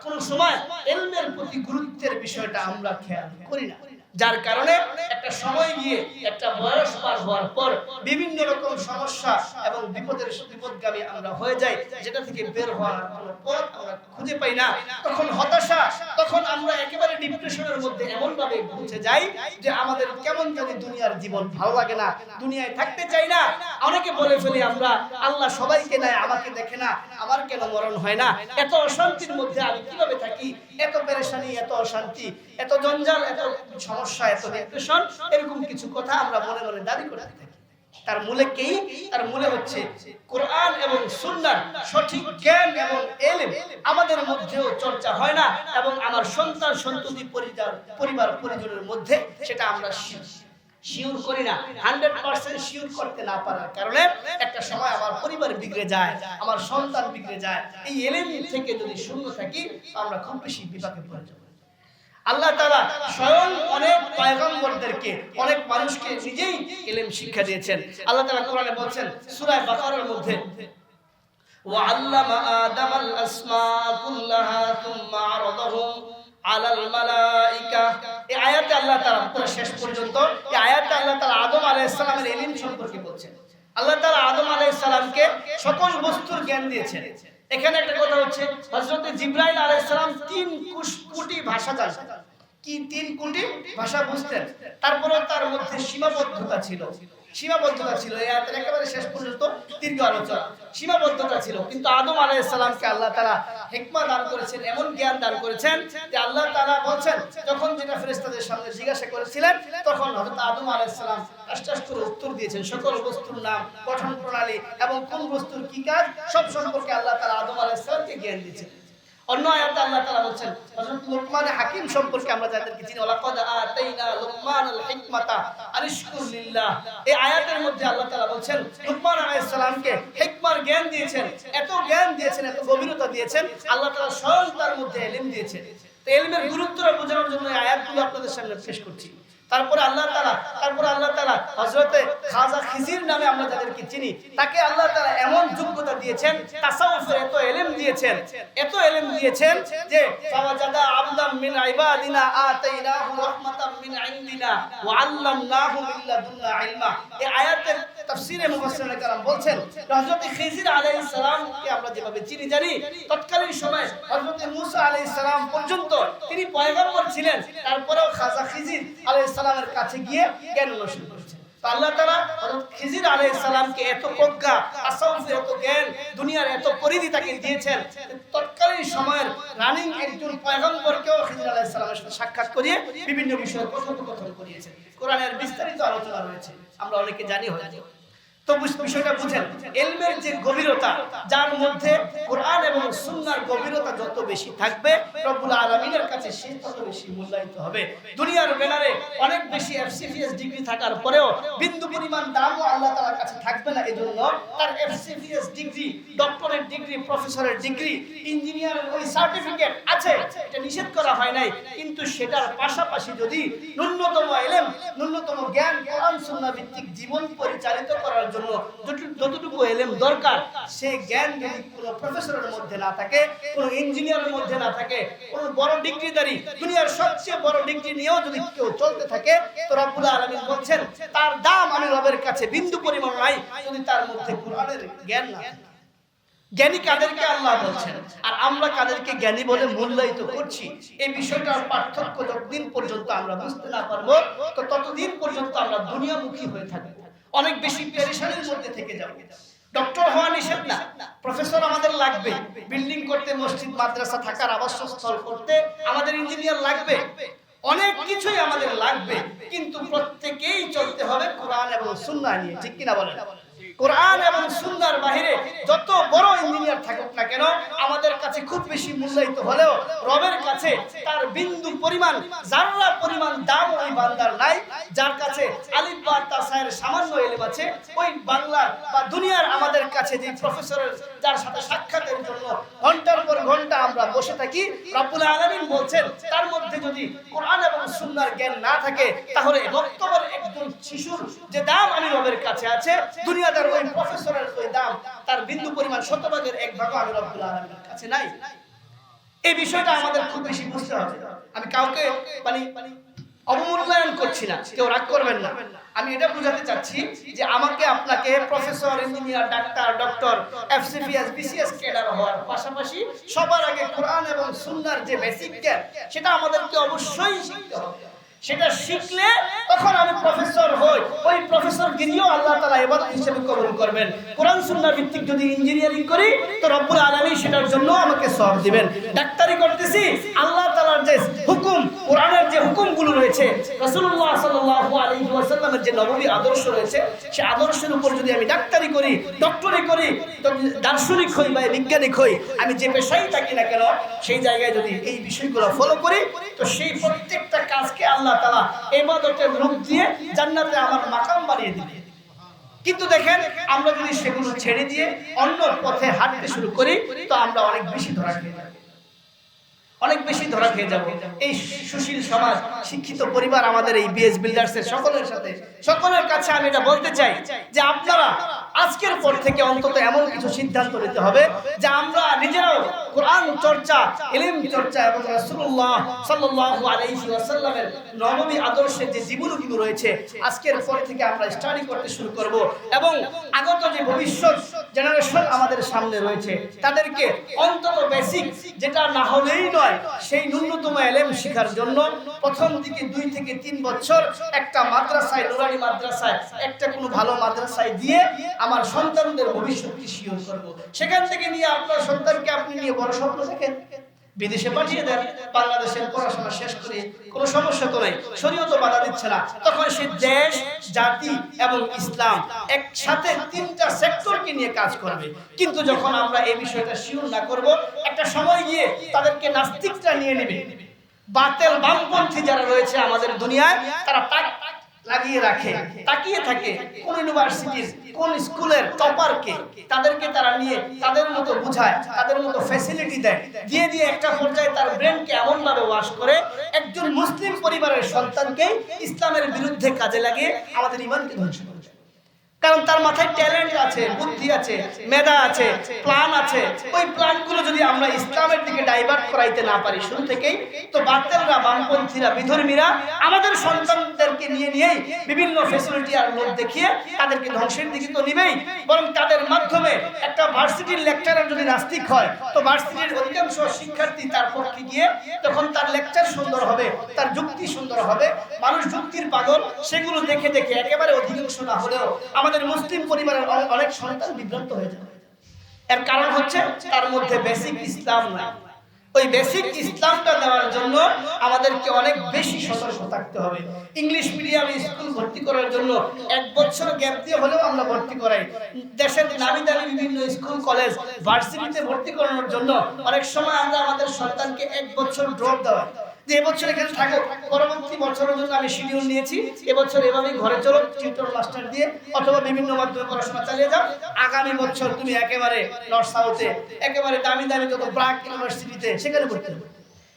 কোনো সময় ইলমের প্রতি গুরুত্বের বিষয়টা আমরা খেয়াল করি না, যার কারণে একটা সময় গিয়ে একটা বয়স পার হওয়ার পর বিভিন্ন রকম সমস্যা এবং বিপদগামী আমরা হয়ে যাই, যেটা থেকে বের হওয়ার কোনো পথ আমরা খুঁজে পাই না। তখন হতাশা, তখন আমরা একেবারে ডিপ্রেশনের মধ্যে এমন ভাবে পৌঁছে যাই যে আমাদের কেমন জানি দুনিয়ার জীবন ভালো লাগে না, দুনিয়ায় থাকতে চাই না। অনেকে বলে ফেলি আমরা, আল্লাহ সবাইকে নেয়, আমাকে দেখে না, আমার কেন মরণ হয় না? এত অশান্তির মধ্যে আমি কিভাবে থাকি? এত পেরেশানি, এত অশান্তি, এত জঞ্জাল, এত সমস্যা, এত ডিপ্রেশন, এরকম কিছু কথা আমরা মনে মনে দাবি করতে থাকি। তার মূলে কি? তার মূলে হচ্ছে কোরআন এবং সুন্নাহর সঠিক জ্ঞান এবং ইলম আমাদের মধ্যেও চর্চা হয় না, এবং আমার সন্তান সন্ততি পরিবার পরিজনের মধ্যে সেটা আমরা শিওর করি না। 100% শিওর করতে না পারার কারণে একটা সময় আমার পরিবার বিগড়ে যায়, আমার সন্তান বিগড়ে যায়। এই ইলম থেকে যদি শূন্য থাকি আমরা খুব বেশি বিপাকে পড়ে যাব। আল্লাহ তাআলা স্বয়ং অনেক পয়গম্বরদেরকে, অনেক মানুষকে নিজেই ইলম শিক্ষা দিয়েছেন। আল্লাহ তাআলা কোরআনে বলছেন সূরা বাকারার মধ্যে, ওয়া আল্লামা আদামাল আসমা কুল্লাহা সুম্মা আরাদাহুম আলাল মালাইকা। এই আয়াতে আল্লাহ তাআলা পুরো শেষ পর্যন্ত এই আয়াতে আল্লাহ তাআলা আদম আলাইহিস সালামের ইলম সম্পর্কে বলছেন। আল্লাহ তাআলা আদম আলাইহিস সালামকে সকল বস্তুর জ্ঞান দিয়েছেন। এখানে একটা কথা হচ্ছে, হযরত জিবরাইল আলাইহিস সালাম 3 কোটি ভাষা জানতেন। কি 3 কোটি ভাষা বুঝতেন? তারপরে তার মধ্যে সীমাবদ্ধতা ছিল। এই আয়াতের একেবারে শেষ পর্যন্ত দীর্ঘ আলোচনা। সীমাবদ্ধতা ছিল, কিন্তু আদম আলাইহিস সালামকে আল্লাহ তাআলা হিকমত দান করেছেন, এমন জ্ঞান দান করেছেন যে আল্লাহ তাআলা বলছেন, যখন যেটা ফেরেশতাদের সামনে জিজ্ঞাসা করেছিলেন তখন হযরত আদম আলাইহিস সালাম আশ্বাস করে উত্তর দিয়েছেন। সকল বস্তুর নাম, গঠন প্রণালী এবং কোন বস্তুর কি কাজ সব সম্পর্কে আল্লাহ তাআলা আদম আলাইহিস সালামকে জ্ঞান দিয়েছেন। অন্য আয়াতে আল্লাহ তাআলা বলেন হযরত লুকমান হাকিম সম্পর্কে আমরা যাদেরকে চিনি, ওয়ালাকাদ আতাইনা লুকমানাল হিকমাতা আনিশকুর লিল্লাহ। এই আয়াতের মধ্যে আল্লাহ তাআলা বলেন লুকমান আলাইহিস সালামকে হিকমার জ্ঞান দিয়েছেন, এত জ্ঞান দিয়েছেন, এত গভীরতা দিয়েছেন, আল্লাহ তাআলা স্বয়ং তার মধ্যে ইলম দিয়েছেন। তো ইলমের গুরুত্বটা বোঝানোর জন্য এই আয়াতগুলো আপনাদের সামনে পেশ করছি। তারপরে আল্লাহ তাআলা হযরতে খাজা খিজির নামে আমরা যাদেরকে চিনি, তাকে আল্লাহ তাআলা এমন যোগ্যতা দিয়েছেন, তাসাউফের এত ইলম দিয়েছেন যে ফাওয়াজাদা আবদাম মিন ইবাদিনা আতাইনাহু রাহমাতাম মিন ইনদিনা ওয়া আল্লামনাহু মিন লাদুন্না ইলমা। এই আয়াতের তাফসীরে মুফাসসিরিনে কেরাম বলছেন হযরত খিজির আলাইহিস সালামকে আমরা যেভাবে চিনি জানি, তৎকালীন সময়ে হযরত মূসা আলাইহিস সালাম পর্যন্ত তিনি পয়গম্বর ছিলেন, তারপরেও খাজা খিজির আলাইহিস সালামের কাছে গিয়ে জ্ঞান অন্বেষণ করেছেন। তো আল্লাহ তাআলা হযরত খিজির আলাইহিস সালামকে এত প্রজ্ঞা, তাসাউফের এত জ্ঞান, দুনিয়ার এত পরিধি তাকে দিয়েছেন, তৎকালীন সময়ের রানিং একজন পয়গম্বরকেও খিজির আলাইহিস সালামের সাথে সাক্ষাৎ করিয়ে বিভিন্ন বিষয়ে কথোপকথন করিয়েছেন। কোরআনের বিস্তারিত আলোচনা রয়েছে, আমরা অনেকে জানি হয়তো। তো বিষয়টা বুঝেন, ইলমের যে গভীরতা, যার মধ্যে কোরআন এবং সুন্নাহর গভীরতা যত বেশি থাকবে, রব্বুল আলামিনের কাছে সে তত বেশি মূল্যায়িত হবে। দুনিয়ার ব্যানারে অনেক বেশি এফসিপিএস ডিগ্রি থাকার পরেও বিন্দু পরিমাণ দামও আল্লাহ তাআলার কাছে থাকবে না। এজন্য তার এফসিপিএস ডিগ্রি, ডক্টরেট ডিগ্রি, প্রফেসরের ডিগ্রি, ইঞ্জিনিয়ারের ওই সার্টিফিকেট আছে, এটা নিষেধ করা হয় নাই, কিন্তু সেটার পাশাপাশি যদি ন্যূনতম ইলম, ন্যূনতম জ্ঞান, কোরআন সুন্নাহ ভিত্তিক জীবন পরিচালিত করার জন্য যতটুকু ইলম দরকার, সেই জ্ঞান যদি কোনো প্রফেসরের মধ্যে না থাকে, কোনো ইঞ্জিনিয়ারের মধ্যে না থাকে, কোনো বড় ডিগ্রিধারী, দুনিয়ার সবচেয়ে বড় ডিগ্রি নিয়েও যদি কেউ চলতে থাকে, তো রব্বুল আলামিন বলছেন তার দাম আমি রবের কাছে বিন্দু পরিমাণ নাই, যদি তার মধ্যে কোরআনের জ্ঞান না থাকে। জ্ঞানী কাদেরকে আল্লাহ বলছেন, আর আমরা কাদেরকে জ্ঞানী বলে মূল্যায়িত করছি, এই বিষয়টার পার্থক্য যতদিন পর্যন্ত আমরা বুঝতে না পারবো, তো ততদিন পর্যন্ত আমরা দুনিয়ামুখী হয়ে থাকবো, অনেক বেশি পেরেশানির মধ্যে থেকে যাব। ডক্টর হওয়া নিষেধ না, প্রফেসর আমাদের লাগবে, বিল্ডিং করতে, মসজিদ মাদ্রাসা থাকার আবাসস্থল করতে আমাদের ইঞ্জিনিয়ার লাগবে, অনেক কিছুই আমাদের লাগবে, কিন্তু প্রত্যেকেই চলতে হবে কোরআন এবং সুন্নাহ নিয়ে, ঠিক কিনা বলেন? কোরআন এবং সুন্নাহর বাহিরে যত বড় ইঞ্জিনিয়ার থাকুক না কেন, আমাদের কাছে খুব বেশি মূল্যায়িত হলেও রবের কাছে তার বিন্দু পরিমাণ, জাররা পরিমাণ দাম ওই বান্দার নাই, যার কাছে আলিফ বা তা সায়ের সামান্য ইলম আছে। ওই বাংলার বা দুনিয়ার আমাদের কাছে যে প্রফেসরের যার সাথে সাক্ষাতের জন্য ঘন্টার পর ঘন্টা আমরা বসে থাকি, রব্বুল আলামিন বলছেন তার মধ্যে যদি কোরআন এবং সুন্নাহর জ্ঞান না থাকে, তাহলে বর্তমান একজন শিশুর যে দাম আমি রবের কাছে আছে, দুনিয়াদার ওই প্রফেসরের ওই দাম তার বিন্দু পরিমাণ শতভাগের এক ভাগও আমি রব্বুল আলামিনের কাছে নাই। এই বিষয়টা আমাদের খুব বেশি বুঝতে হবে। আমি কাউকে অবমূল্যায়ন করছি না, কেউ রাগ করবেন না। আমি এটা বোঝাতে চাচ্ছি যে আমাকে আপনাকে professor, engineer, doctor, doctor, FCPS, BCS cadre হওয়ার পাশাপাশি সবার আগে কোরআন এবং সুন্নাহর যে বেসিক জ্ঞান, সেটা আমাদেরকে অবশ্যই শিখতে হবে। সেটা শিখলে তখন আমি প্রফেসর হই, ওই প্রফেসর গিরিও আল্লাহ তাআলা ইবাদত হিসেবে কবুল করবেন। কোরআন সুন্নাহ ভিত্তিক যদি ইঞ্জিনিয়ারিং করি, তো রব্বুল আলামিন সেটার জন্য আমাকে সওয়াব দিবেন। ডাক্তারি করতেছি, আল্লাহ তাআলার যে হুকুম, কোরআনের যে হুকুমগুলো রয়েছে, রাসূলুল্লাহ সাল্লাল্লাহু আলাইহি ওয়াসাল্লামের যে নববী আদর্শ রয়েছে, সেই আদর্শের উপর যদি আমি ডাক্তারি করি, ডক্টরি করি, দার্শনিক হই বা বিজ্ঞানিক হই, আমি যে পেশায় থাকি না কেন, সেই জায়গায় যদি এই বিষয়গুলো ফলো করি, তো সেই প্রত্যেকটা কাজকে আল্লাহ তাআলা ইবাদতের রূপ দিয়ে জান্নাতে আমার মাকাম বানিয়ে দিবে। কিন্তু দেখেন, আমরা যদি সেগুলো ছেড়ে দিয়ে অন্য পথে হাঁটতে শুরু করি, তো আমরা অনেক বেশি ধরা খেয়ে যাব, অনেক বেশি ধরা খেয়ে যাব। এই সুশীল সমাজ, শিক্ষিত পরিবার, আমাদের এই বিএস বিল্ডার্সের সকলের সাথে, সকলের কাছে আমি এটা বলতে চাই যে আপনারা আজকের পর থেকে অন্তত এমন কিছু সিদ্ধান্ত নিতে হবে যে আমরা নিজেরাও কোরআন চর্চা, ইলম চর্চা এবং রাসূলুল্লাহ সাল্লাল্লাহু আলাইহি ওয়াসাল্লামের নববী আদর্শের যে জীবনগুলো রয়েছে, আজকের পর থেকে আমরা স্টাডি করতে শুরু করব এবং আগত যে ভবিষ্যৎ জেনারেশন আমাদের সামনে রয়েছে, তাদেরকে অন্তত বেসিক, যেটা না হলেই নয়, সেই ন্যূনতম ইলম শেখার জন্য প্রথম দিকে 2 থেকে 3 বছর একটা মাদ্রাসায়, নুরানি মাদ্রাসায়, একটা কোনো ভালো মাদ্রাসায় দিয়ে আমার সন্তানদের ভবিষ্যৎকে শিওর করব। সেখান থেকে নিয়ে আপনার সন্তানকে আপনি নিয়ে বড় স্বপ্ন দেখেন, বিদেশে পাঠিয়ে দেন, বাংলাদেশের পড়াশোনা শেষ করে কোনো সমস্যা তো নাই, শরীয়ত বাধা দিচ্ছে না। তখন সে দেশ, জাতি এবং ইসলাম একসাথে 3টা সেক্টরকে নিয়ে কাজ করবে। কিন্তু যখন আমরা এই বিষয়টা শিওর না করব, একটা সময় গিয়ে তাদেরকে নাস্তিকরা নিয়ে নেবে। বাতেল বামপন্থী যারা রয়েছে আমাদের দুনিয়ায়, তারা লাগিয়ে রাখে, তাকিয়ে থাকে কোন ইউনিভার্সিটির কোন স্কুলের টপারকে, তাদেরকে তারা নিয়ে তাদের মতো বুঝায়, তাদের মতো ফ্যাসিলিটি দেয়, দিয়ে দিয়ে একটা পর্যায়ে তার ব্রেনকে এমন ভাবে ওয়াশ করে একজন মুসলিম পরিবারের সন্তানকে ইসলামের বিরুদ্ধে কাজে লাগিয়ে আমাদের ঈমানকে ধ্বংস করে। কারণ তার মাথায় ট্যালেন্ট আছে, বুদ্ধি আছে, মেধা আছে, প্ল্যান আছে। ওই প্ল্যানগুলো যদি আমরা ইসলামের দিকে ডাইভার্ট করাইতে না পারি শুরু থেকেই, তো বাতেলরা, বামপন্থীরা, বিধর্মীরা আমাদের সন্তানদেরকে নিয়েই বিভিন্ন ফ্যাসিলিটি আর লোক দেখিয়ে তাদেরকে ধ্বংসের দিকে তো নিবেই, বরং তাদের মাধ্যমে একটা ভার্সিটির লেকচারার যদি নাস্তিক হয়, তো ভার্সিটির অধিকাংশ শিক্ষার্থী তার পক্ষে গিয়ে তখন তার লেকচার সুন্দর হবে, তার যুক্তি সুন্দর হবে, মানুষ যুক্তির পাগল, সেগুলো দেখে দেখে একেবারে অধিকাংশ না হলেও আমাদের মুসলিম পরিবারের অনেক সন্তান বিভ্রান্ত হয়ে যায়। এর কারণ হচ্ছে তার মধ্যে বেসিক ইসলাম নাই। ওই বেসিক ইসলামটা দেওয়ার জন্য আমাদেরকে অনেক বেশি সতর্ক থাকতে হবে। ইংলিশ মিডিয়ামে স্কুল ভর্তি করার জন্য 1 বছর গ্যাপ দিয়ে হলেও আমরা ভর্তি করাই। দেশের নামি দামি বিভিন্ন স্কুল, কলেজ, ভার্সিটিতে ভর্তি করানোর জন্য অনেক সময় আমরা আমাদের সন্তানকে 1 বছর ড্রপ দেওয়া, যে এবছর এখানে থাকো, পরবর্তী বছরের জন্য আমি শিডিউল নিয়েছি, এবছর এভাবেই ঘরে চলো টিউটর মাস্টার দিয়ে, অথবা বিভিন্ন মাধ্যমে পড়াশোনা চালিয়ে যাও, আগামী বছর তুমি একেবারে নর্থ সাউথে, একেবারে দামি দামি যত ব্র্যাক ইউনিভার্সিটিতে সেখানে ভর্তি হবে।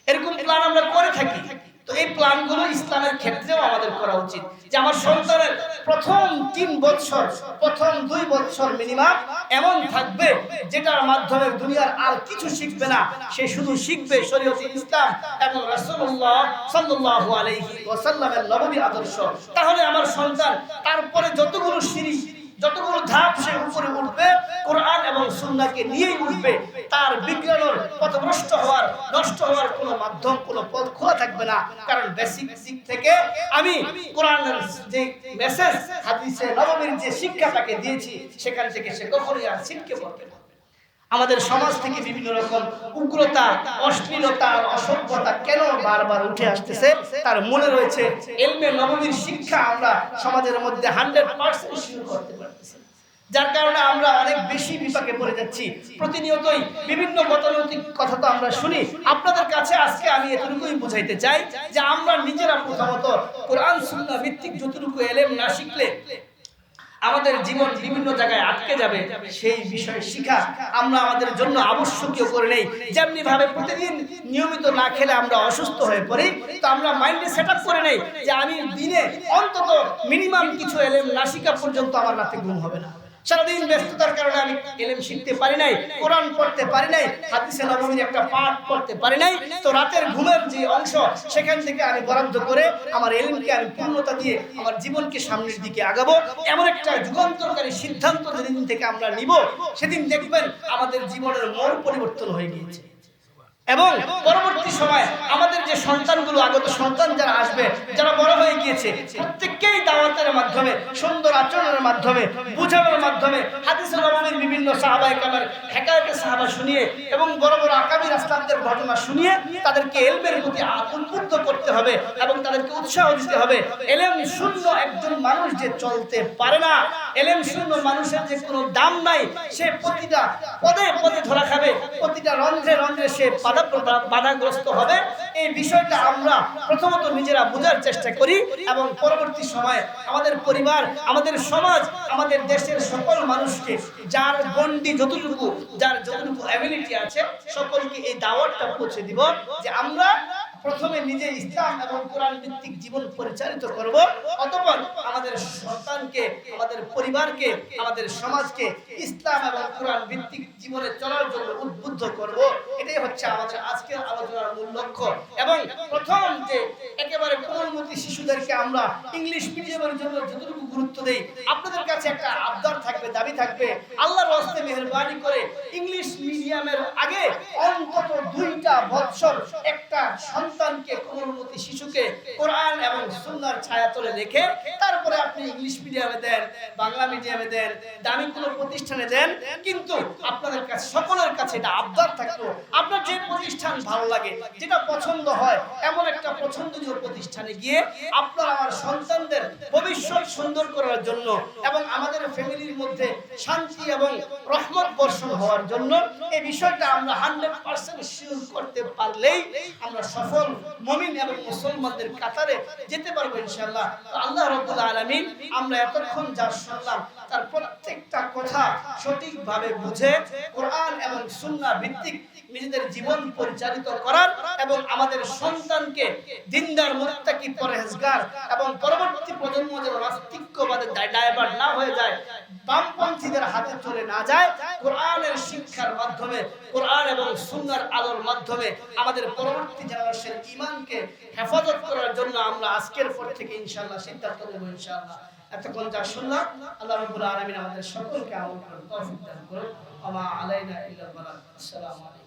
এরকম প্ল্যান আমরা করে থাকি। তো এই প্ল্যানগুলো ইসলামের ক্ষেত্রেও আমাদের করা উচিত যে আমার সন্তানের প্রথম 3 বছর, প্রথম 2 বছর মিনিমাম এমন থাকবে যেটার মাধ্যমে দুনিয়ার আর কিছু শিখবে না, সে শুধু শিখবে শরীয়ত ইসলাম এবং রাসূলুল্লাহ সাল্লাল্লাহু আলাইহি ওয়াসাল্লামের নববী আদর্শ। তাহলে আমার সন্তান তারপরে যতগুলো সিঁড়ি, যতগুলো ধাপ সে উপরে উঠবে, কোরআন এবং সুন্নাহকে নিয়েই উঠবে। তার বিজ্ঞানের পথভ্রষ্ট হওয়ার, নষ্ট হওয়ার কোনো মাধ্যম, কোনো পথ খোলা থাকবে না। কারণ বেসিক দিক থেকে আমি কোরআনের যে মেসেজ, হাদিসে নববীর যে শিক্ষাটাকে দিয়েছি, সেখান থেকে সে কখনোই আর ছিটকে পড়বে না। আমাদের সমাজ থেকে বিভিন্ন রকম উগ্রতা, অশ্লীলতা, অসভ্যতা কেন বারবার উঠে আসতেছে, তার মূলে রয়েছে ইলমে নববীর শিক্ষা আমরা সমাজের মধ্যে 100% শুরু করতে পারতেছি। যার কারণে আমরা অনেক বেশি বিপাকে পড়ে যাচ্ছি। প্রতিনিয়তই বিভিন্ন গতানুগতিক কথা তো আমরা শুনি। আপনাদের কাছে আজকে আমি এতটুকুই বুঝাইতে চাই যে আমরা নিজেরা প্রথমত কোরআন সুন্নাহ ভিত্তিক যতটুকু ইলম না শিখলে আমাদের জীবন বিভিন্ন জায়গায় আটকে যাবে, সেই বিষয় শিখা আমরা আমাদের জন্য আবশ্যকীয় করে নেই। যেমনি ভাবে প্রতিদিন নিয়মিত না খেলে আমরা অসুস্থ হয়ে পড়ি, তো আমরা মাইন্ডে সেট আপ করে নেই যে আমি দিনে অন্তত মিনিমাম কিছু ইলম না শিখা পর্যন্ত আমার রাতে ঘুম হবে না। সারাদিন ব্যস্ততার কারণে আমি ইলম শিখতে পারি নাই, কোরআন পড়তে পারি নাই, হাদিসে নববীর একটা পাঠ পড়তে পারি নাই, তো রাতের ঘুমের যে অংশ সেখান থেকে আমি বরাদ্দ করে আমার ইলমকে আমি পূর্ণতা দিয়ে আমার জীবনকে সামনের দিকে আগাবো, এমন একটা যুগান্তরকারী সিদ্ধান্ত যেদিন থেকে আমরা নিব, সেদিন দেখবেন আমাদের জীবনের মোড় পরিবর্তন হয়ে গিয়েছে। এবং পরবর্তী সময় আমাদের যে সন্তানগুলো, আগত সন্তান যারা আসবে, যারা বড় হয়ে গিয়েছে, প্রত্যেককেই দাওয়াতের মাধ্যমে, সুন্দর আচরণের মাধ্যমে, বুঝানোর মাধ্যমে, হাদিসে নববীর বিভিন্ন সাহাবায়ে কেরামের হেকায়েতে সাহাবা শুনিয়ে এবং বড় বড় আকাবির আসলাফদের ঘটনা শুনিয়ে তাদেরকে ইলমের প্রতি উদ্বুদ্ধ করতে হবে এবং তাদেরকে উৎসাহ দিতে হবে। ইলম শূন্য একজন মানুষ যে চলতে পারে না, ইলম শূন্য মানুষের যে কোনো দাম নাই, সে প্রতিটা পদে পদে ধরা খাবে, প্রতিটা রন্ধ্রে রন্ধ্রে সে বাধাগ্রস্ত হবে। এই বিষয়টা আমরা প্রথমত নিজেরা বোঝার চেষ্টা করি এবং পরবর্তী সময়ে আমাদের পরিবার, আমাদের সমাজ, আমাদের দেশের সকল মানুষকে যার গণ্ডি যতটুকু, যার যতটুকু অ্যাবিলিটি আছে, সকলকে এই দাওয়াতটা পৌঁছে দিব যে আমরা প্রথমে নিজে ইসলাম এবং কোরআন ভিত্তিক জীবন পরিচালিত করব, অতঃপর আমাদের সন্তানকে, আমাদের পরিবারকে, আমাদের সমাজকে ইসলাম এবং কোরআন ভিত্তিক জীবনে চলার জন্য উদ্বুদ্ধ করব। এটাই হচ্ছে আমাদের আজকের আলোচনার মূল লক্ষ্য। এবং প্রথম যে একেবারে কোমলমতি শিশুদেরকে আমরা ইংলিশ মিডিয়ামের জন্য যতটুকু গুরুত্ব দেই, আপনাদের কাছে একটা আবদার থাকবে, দাবি থাকবে, আল্লাহর রাস্তে মেহেরবানি করে ইংলিশ মিডিয়ামের আগে অন্তত 2টা বছর একটা সন্তানকে, কোমলমতি শিশুকে কোরআন এবং সুন্নাহর ছায়াতলে রেখে তারপরে আপনি ইংলিশ মিডিয়ামে দেন, বাংলা মিডিয়ামে দেন, দামি কোনো প্রতিষ্ঠানে দেন, কিন্তু আপনাদের কাছে, সকলের কাছে এটা আবদার থাকলো, আপনার যে প্রতিষ্ঠান ভালো লাগে, যেটা পছন্দ হয়, এমন একটা পছন্দনীয় প্রতিষ্ঠানে গিয়ে আপনার আমার সন্তানদের ভবিষ্যৎ সুন্দর করার জন্য এবং আমাদের ফ্যামিলির মধ্যে শান্তি এবং রহমত বর্ষণ হওয়ার জন্য এই বিষয়টা আমরা 100% শিওর করতে পারলেই আমরা সফল মুমিন এবং মুসলমানদের কাতারে যেতে পারবো ইনশাআল্লাহ। তো আল্লাহ রাব্বুল আলামিন আমরা এতক্ষণ যা শুনলাম তার প্রত্যেকটা কথা সঠিকভাবে বুঝে কোরআন এবং সুন্নাহ ভিত্তিক নিজেদের জীবন পরিচালিত করার এবং আমাদের সন্তানকে দিনদার, মুত্তাকি, পরহেজগার এবং পরবর্তী প্রজন্ম যেন নাস্তিক্যবাদে ডাইভার্ট না হয়ে যায়, বামপন্থীদের হাতে চলে না যায়, কোরআনের শিক্ষার মাধ্যমে, কোরআন এবং সুন্নাহর আলোর মাধ্যমে আমাদের পরবর্তী জেনারেশনের ঈমানকে হেফাজত করার জন্য আমরা আজকের পর থেকে ইনশাআল্লাহ সিদ্ধান্ত নেব ইনশাআল্লাহ। এতক্ষণ যা শুনলাম, আল্লাহ রাব্বুল আলামিন আমাদের সকলকে আমল করার তৌফিক দান করুন। ওয়া মা আলাইনা ইল্লাল বালাগ। আসসালামু আলাইকুম।